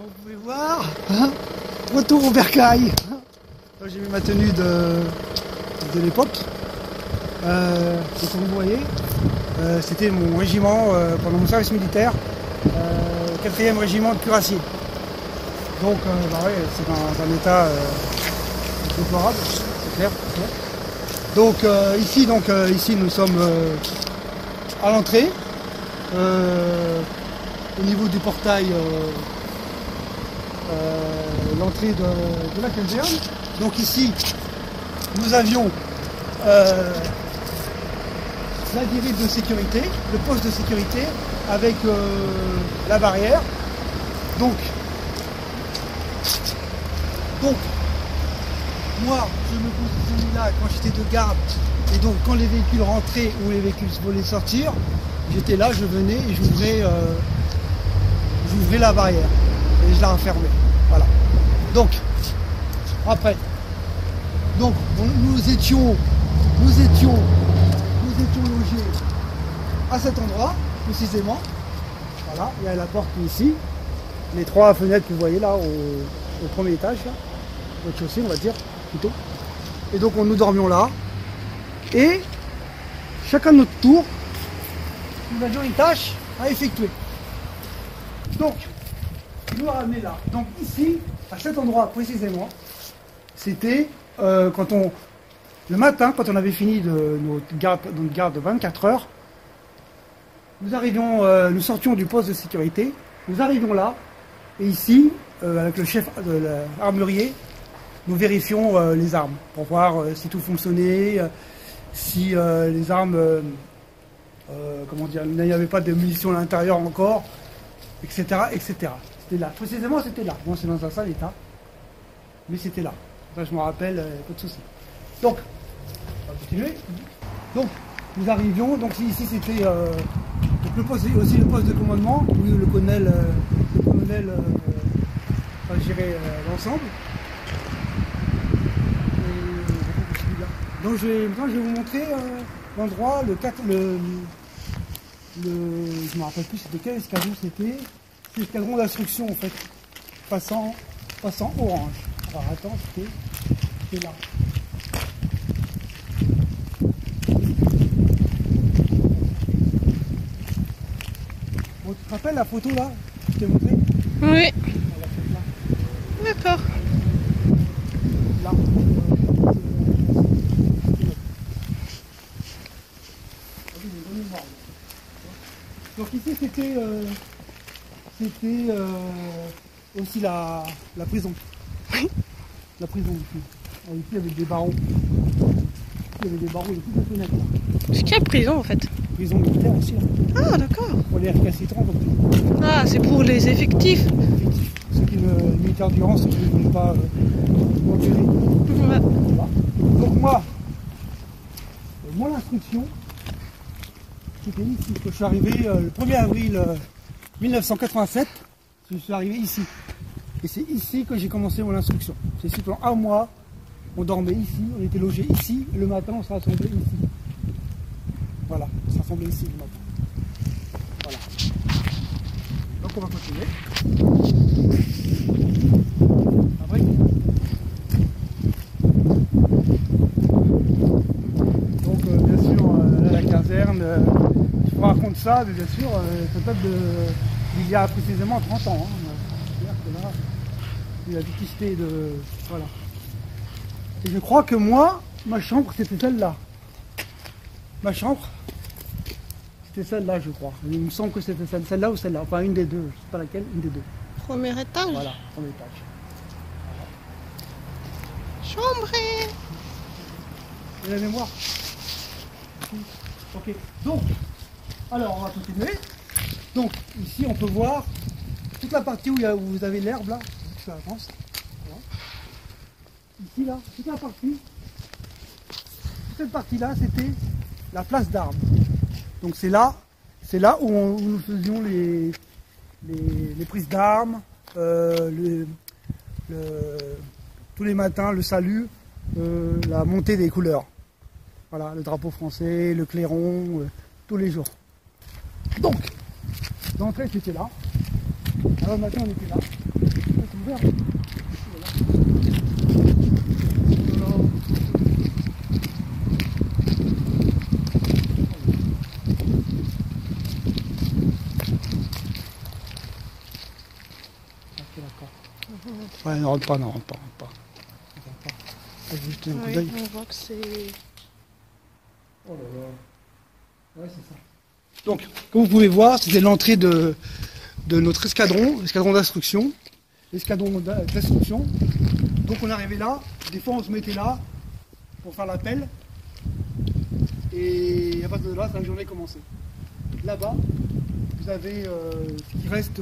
vous pouvez voir, hein, retour au bercail. J'ai mis ma tenue de l'époque. Donc comme vous voyez, c'était mon régiment pendant mon service militaire, 4e régiment de cuirassiers. Donc bah ouais, c'est dans un état déplorable, c'est clair. Donc ici nous sommes à l'entrée, au niveau du portail, l'entrée de la caserne. Donc ici nous avions la dérive de sécurité, le poste de sécurité avec la barrière. Donc moi je me positionnais là quand j'étais de garde, et donc quand les véhicules rentraient ou les véhicules voulaient sortir, j'étais là, je venais et j'ouvrais la barrière et je la refermais. Voilà. Donc après, donc nous étions logés à cet endroit précisément. Voilà, il y a la porte ici, les 3 fenêtres que vous voyez là au premier étage, là, au rez-de-chaussée on va dire plutôt. Et donc nous dormions là, et chacun de notre tour, nous avions une tâche à effectuer. Donc nous ramener là. Donc ici, à cet endroit précisément, c'était le matin, quand on avait fini notre garde de 24 heures, nous sortions du poste de sécurité, nous arrivions là, et ici, avec le chef de l'armurier, nous vérifions les armes, pour voir si tout fonctionnait, si les armes, comment dire, il n'y avait pas de munitions à l'intérieur encore, etc., etc. C'était là, précisément c'était là. Bon, c'est dans un sale état, mais c'était là. Ça, je me rappelle, pas de souci. Donc, on va continuer. Donc, nous arrivions, donc ici c'était le poste de commandement, où le colonel gérait l'ensemble. Donc je vais vous montrer l'endroit, je me rappelle plus c'était quel escadron c'était. C'est l'escadron d'instruction en fait, passant orange. Alors attends, c'était là. Bon, tu te rappelles la photo là que je t'ai montré? Oui. D'accord. Là. Donc ici c'était aussi la prison. Oui. La prison ici. Ici il y avait des barreaux. Il y avait des barreaux et toutes les fenêtres. C'est quelle prison en fait? Prison militaire aussi. Là. Ah d'accord. Pour les récalcitrants comme tout. Ah c'est pour les effectifs. Ceux qui les militaires d'urgence, ceux qui ne veulent pas engueuler. Ouais. Voilà. Donc moi, mon instruction, c'était ici. Quand je suis arrivé le 1er avril 1987, je suis arrivé ici. Et c'est ici que j'ai commencé mon instruction. C'est ici pendant 1 mois, on dormait ici, on était logés ici, et le matin on se rassemblait ici. Voilà, on se rassemblait ici le matin. Voilà. Donc on va continuer. Après. Donc bien sûr, là, la caserne, je vous raconte ça, mais bien sûr, ça date d'il y a précisément 30 ans. Hein. C'est-à-dire que là, il y a vétusté de... Voilà. Et je crois que moi, ma chambre, c'était celle-là. Ma chambre, c'était celle-là, je crois. Il me semble que c'était celle-là ou celle-là. Enfin, une des deux. Je ne sais pas laquelle, une des deux. Premier étage. Voilà, premier étage. Chambrée. Et la mémoire. Ok. Donc, alors on va continuer. Donc, ici, on peut voir toute la partie où vous avez l'herbe, là. Je avance. Voilà. Ici, là, toute la partie. Cette partie-là, c'était la place d'armes. Donc c'est là où nous faisions les prises d'armes, tous les matins le salut, la montée des couleurs. Voilà, le drapeau français, le clairon, tous les jours. Donc, l'entrée c'était là. Alors maintenant on était là. C'est ouvert. Voilà. Ok, d'accord. Ouais, ne rentre pas, non, rentre pas. Juste un coup Oui, d'œil. on voit que c'est... Oh là là. Ouais, c'est ça. Donc, comme vous pouvez voir, c'était l'entrée de notre escadron d'instruction. L'escadron d'instruction. Donc on arrivait là, des fois on se mettait là pour faire l'appel. Et à partir de là, la journée commençait. Là-bas, vous avez ce qui reste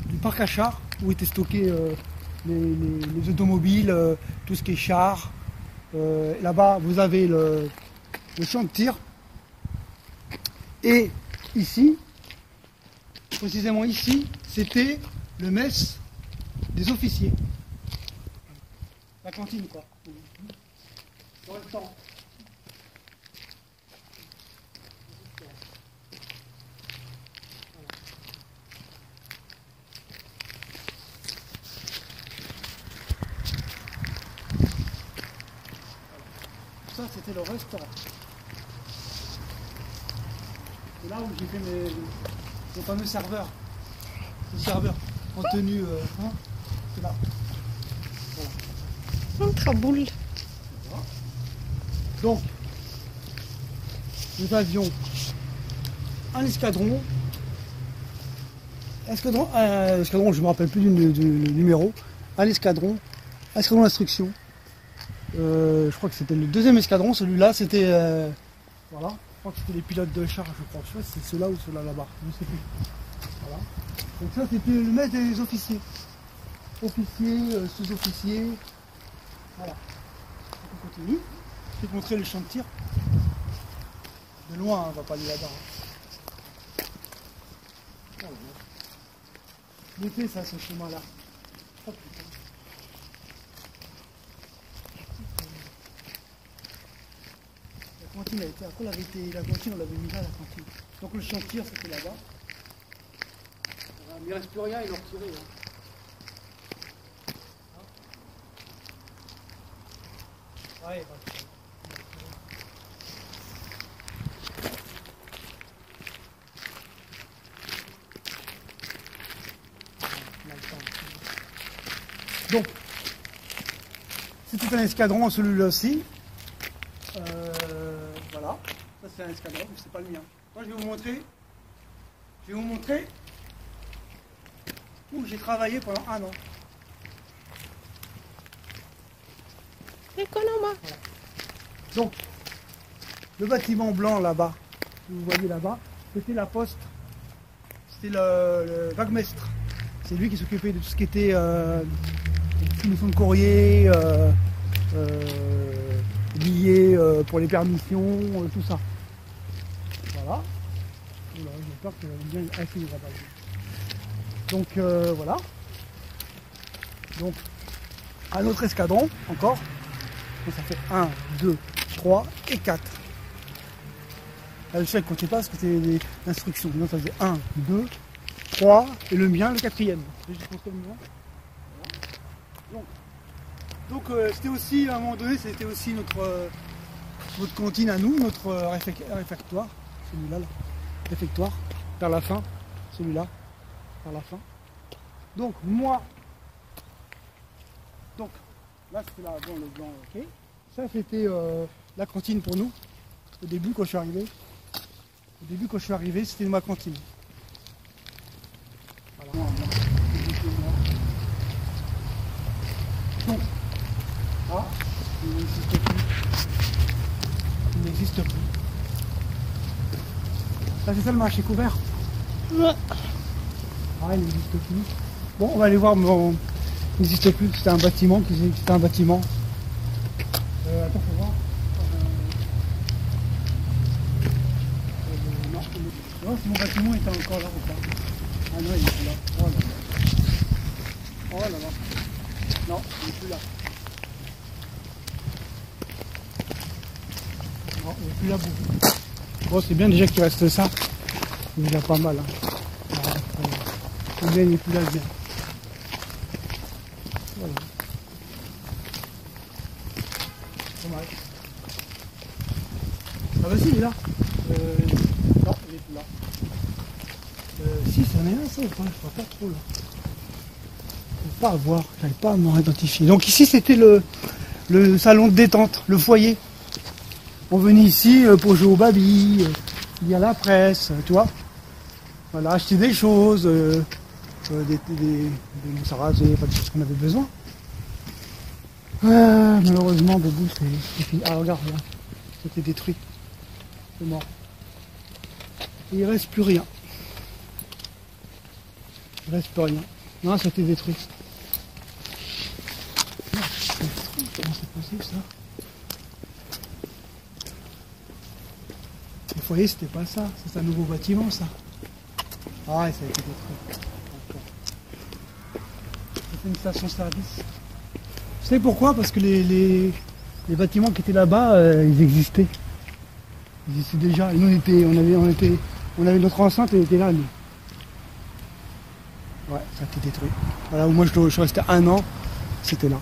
du parc à chars, où étaient stockés les automobiles, tout ce qui est chars. Là-bas, vous avez le champ de tir. Et ici, précisément ici, c'était le mess des officiers. La cantine, quoi. Dans le temps. Ça, c'était le restaurant. C'est là où j'ai fait mes fameux serveurs. Les serveurs en tenue. C'est là. Un craboule. Donc, nous avions un escadron. Escadron, je ne me rappelle plus du numéro. Un escadron d'instruction. Je crois que c'était le deuxième escadron. Celui-là, c'était. Voilà. Je crois que c'était les pilotes de char, je crois. Je sais pas si c'est ceux-là ou ceux-là là-bas. Je ne sais plus. Voilà. Donc ça, c'était le maître des officiers. Officiers, sous-officiers. Voilà. Donc on continue. Je vais te montrer le champ de tir. De loin, on ne va pas aller là-bas. Oh, l'été, ça, ce chemin-là. Oh putain. La cantine a été. Après, la cantine, on l'avait mis là, la cantine. Donc le champ de tir, c'était là-bas. Il ne reste plus rien, ils l'ont retiré. Hein. Ouais, bah, donc, c'était un escadron, celui-là aussi. Voilà, ça c'est un escadron, mais c'est pas le mien. Moi je vais vous montrer où j'ai travaillé pendant 1 an. Économa. Voilà. Donc, le bâtiment blanc là-bas, que vous voyez là-bas, c'était la poste, c'était le wagmestre. C'est lui qui s'occupait de tout ce qui était distribution de courrier, billets pour les permissions, tout ça. Voilà. Oula, j'ai peur que j'avais bien assez de rabat. Donc voilà. Donc un autre escadron encore. Donc, ça fait 1, 2, 3 et 4. Là, le chef ne comptait pas parce que c'était des instructions. Donc ça faisait 1, 2, 3 et le mien, le 4e. Donc c'était aussi, à un moment donné, c'était aussi notre cantine à nous, notre réfectoire. Celui-là, là. Réfectoire, vers la fin. Celui-là, vers la fin. Donc moi, donc là c'était là, bon, le blanc, ok. Ça c'était la cantine pour nous. Au début quand je suis arrivé. Au début quand je suis arrivé, c'était ma cantine. Voilà. Donc, là, il n'existe plus. Il n'existe plus. Ça c'est ça le marché couvert. Ouais. Ah, il n'existe plus. Bon, on va aller voir mon. Il n'existe plus, c'était un bâtiment. C'était un bâtiment. Attends, faut voir. Non, si mon bâtiment était encore là ou pas. Ah non, il n'est plus là. Oh là là. Oh là là. Non, il n'est plus là. Non, il n'est plus là beaucoup. Bon, c'est bien déjà qu'il reste ça. C'est déjà pas mal. Hein. C'est bien, il n'est plus là, bien. Ah bah si, il est là. Non, il est plus là. Si, ça en est là, ça ou pas? Je vois pas trop là. Je peux pas voir, j'arrive pas à m'en identifier. Donc ici, c'était le salon de détente, le foyer. On venait ici pour jouer au baby, lire la presse, tu vois. Voilà, acheter des choses, des mousses à raser, pas des choses qu'on avait besoin. Malheureusement, debout, c'est fini. Ah, regarde, là, c'était détruit. C'est mort. Et il reste plus rien. Il reste plus rien. Non, c'était détruit. Comment c'est possible ça? Le foyer, c'était pas ça. C'est un nouveau bâtiment, ça. Ah ouais, ça a été détruit. C'était une station-service. Vous savez pourquoi? Parce que les bâtiments qui étaient là-bas, ils existaient. Ils existaient déjà. Et nous, on avait notre enceinte et on était là, nous. Ouais, ça a été détruit. Voilà, moi je suis resté 1 an, c'était là.